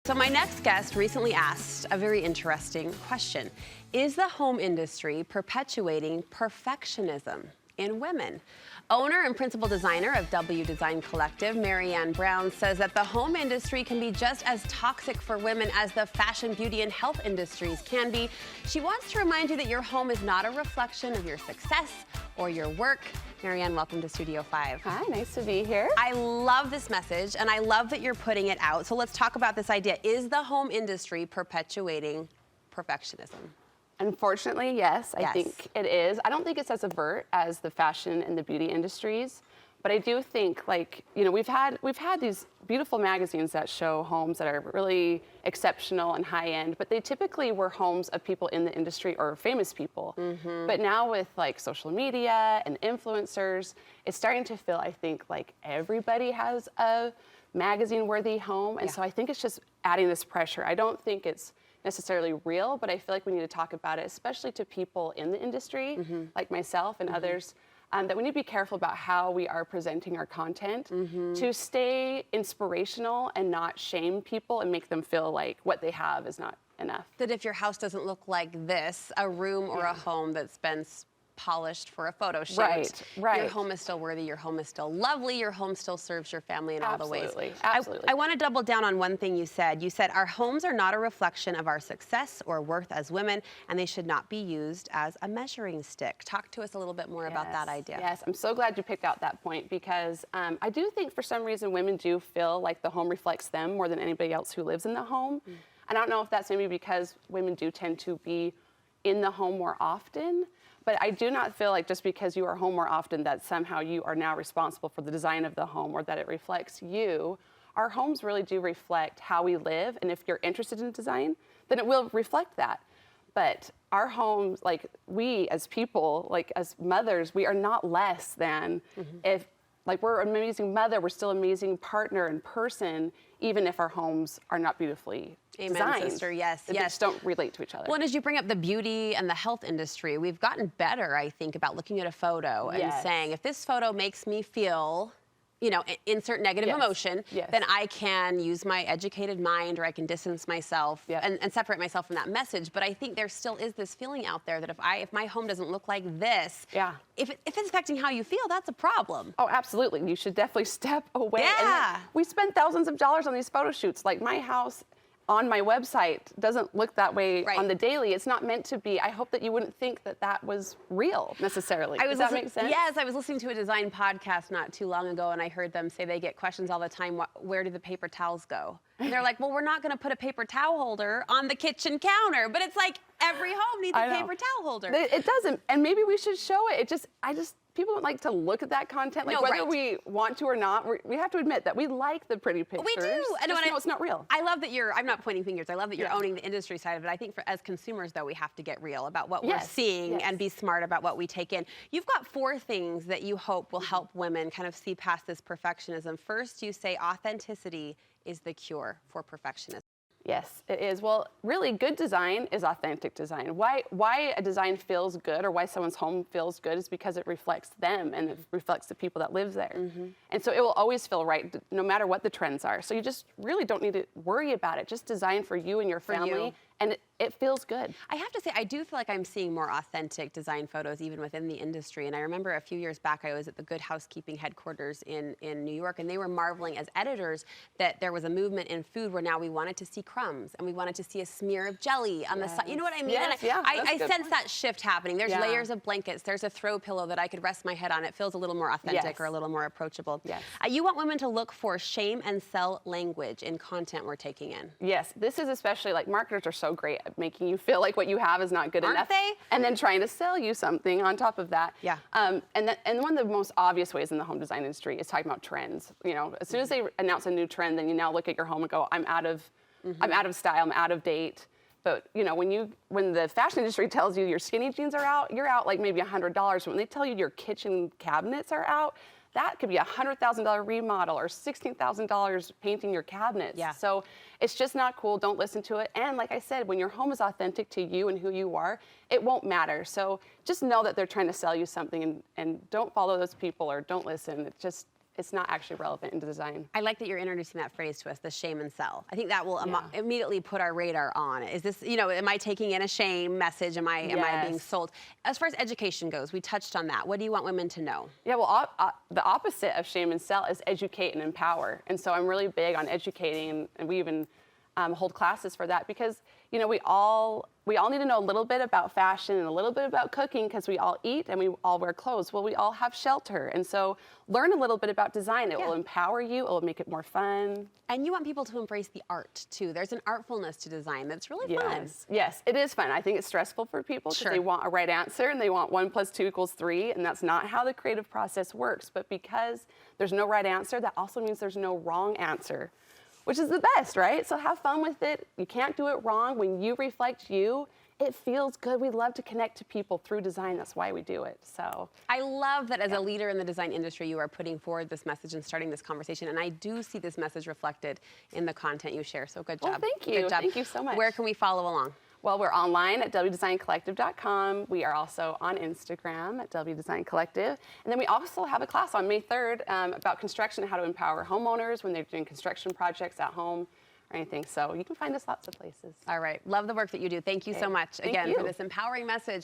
So my next guest recently asked a very interesting question. Is the home industry perpetuating perfectionism in women? Owner and principal designer of W Design Collective, Marianne Brown, says that the home industry can be just as toxic for women as the fashion, beauty, and health industries can be. She wants to remind you that your home is not a reflection of your success or your work. Marianne, welcome to Studio 5. Hi, nice to be here. I love this message, and I love that you're putting it out. So let's talk about this idea. Is the home industry perpetuating perfectionism? Unfortunately, yes, Yes. I think it is. I don't think it's as overt as the fashion and the beauty industries, but I do think, like, you know, we've had these beautiful magazines that show homes that are really exceptional and high end, but they typically were homes of people in the industry or famous people. But now with like social media and influencers, it's starting to feel, I think, like everybody has a magazine-worthy home, and so I think it's just adding this pressure. I don't think it's necessarily real, but I feel like we need to talk about it, especially to people in the industry, like myself and others, that we need to be careful about how we are presenting our content to stay inspirational and not shame people and make them feel like what they have is not enough. That if your house doesn't look like this, a room or a home that's been polished for a photo shoot, right. your home is still worthy, your home is still lovely, your home still serves your family in all the ways. Absolutely. I want to double down on one thing you said. You said our homes are not a reflection of our success or worth as women, and they should not be used as a measuring stick. Talk to us a little bit more about that idea. Yes, I'm so glad you picked out that point because I do think for some reason women do feel like the home reflects them more than anybody else who lives in the home. I don't know if that's maybe because women do tend to be in the home more often, but I do not feel like just because you are home more often that somehow you are now responsible for the design of the home or that it reflects you. Our homes really do reflect how we live, and if you're interested in design, then it will reflect that. But our homes, like we as people, like as mothers, we are not less than if, like, we're an amazing mother, we're still an amazing partner and person, even if our homes are not beautifully designed. Sister. Yes, They just don't relate to each other. Well, and as you bring up the beauty and the health industry, we've gotten better, I think, about looking at a photo and saying, if this photo makes me feel, you know, insert negative emotion, then I can use my educated mind or I can distance myself and separate myself from that message. But I think there still is this feeling out there that if my home doesn't look like this, if it's affecting how you feel, that's a problem. Oh, absolutely. You should definitely step away. Yeah. And we spend thousands of dollars on these photo shoots. Like my house on my website doesn't look that way on the daily. It's not meant to be. I hope that you wouldn't think that that was real necessarily. Does that make sense? Yes, I was listening to a design podcast not too long ago, and I heard them say they get questions all the time, where do the paper towels go? And they're like, well, we're not going to put a paper towel holder on the kitchen counter. But it's like every home needs a paper towel holder. It doesn't. And maybe we should show it. People don't like to look at that content. Like whether we want to or not, we have to admit that we like the pretty pictures. We do. And no, it's not real. I love that I'm not pointing fingers. I love that you're owning the industry side of it. I think as consumers, though, we have to get real about what we're seeing and be smart about what we take in. You've got 4 things that you hope will help women kind of see past this perfectionism. First, you say authenticity is the cure for perfectionism. Yes, it is. Well, really, good design is authentic design. Why a design feels good or why someone's home feels good is because it reflects them and it reflects the people that live there. And so it will always feel right, no matter what the trends are. So you just really don't need to worry about it. Just design for you and your family, and it feels good. I have to say, I do feel like I'm seeing more authentic design photos even within the industry. And I remember a few years back, I was at the Good Housekeeping headquarters in New York, and they were marveling as editors that there was a movement in food where now we wanted to see crumbs and we wanted to see a smear of jelly on the side. You know what I mean? Yes, I sense that shift happening. There's layers of blankets. There's a throw pillow that I could rest my head on. It feels a little more authentic or a little more approachable. You want women to look for shame and sell language in content we're taking in. Yes, this is especially, like, marketers are so great at making you feel like what you have is not good enough. Aren't they? And then trying to sell you something on top of that. And one of the most obvious ways in the home design industry is talking about trends. You know, as soon as they announce a new trend, then you now look at your home and go, I'm out of style, I'm out of date. But you know, when the fashion industry tells you your skinny jeans are out, you're out like maybe $100. When they tell you your kitchen cabinets are out, that could be a $100,000 remodel or $16,000 painting your cabinets. So it's just not cool. Don't listen to it. And like I said, when your home is authentic to you and who you are, it won't matter. So just know that they're trying to sell you something, and don't follow those people or don't listen. Just it's not actually relevant into design. I like that you're introducing that phrase to us, the shame and sell. I think that will Yeah. immediately put our radar on. Is this, you know, am I taking in a shame message? Am I being Yes. sold? As far as education goes, we touched on that. What do you want women to know? Yeah, well, the opposite of shame and sell is educate and empower. And so I'm really big on educating, and we even hold classes for that because, you know, we all need to know a little bit about fashion and a little bit about cooking because we all eat and we all wear clothes. Well, we all have shelter. And so learn a little bit about design. It will empower you. It will make it more fun. And you want people to embrace the art too. There's an artfulness to design that's really fun. Yes, it is fun. I think it's stressful for people because they want a right answer and they want 1 + 2 = 3, and that's not how the creative process works. But because there's no right answer, that also means there's no wrong answer, which is the best, right? So have fun with it. You can't do it wrong. When you reflect you, it feels good. We love to connect to people through design. That's why we do it. So I love that as a leader in the design industry, you are putting forward this message and starting this conversation. And I do see this message reflected in the content you share. So good job. Well, thank you. Good job. Thank you so much. Where can we follow along? Well, we're online at wdesigncollective.com. We are also on Instagram at wdesigncollective. And then we also have a class on May 3rd about construction, how to empower homeowners when they're doing construction projects at home or anything. So you can find us lots of places. All right. Love the work that you do. Thank you so much Thank again you. for this empowering message.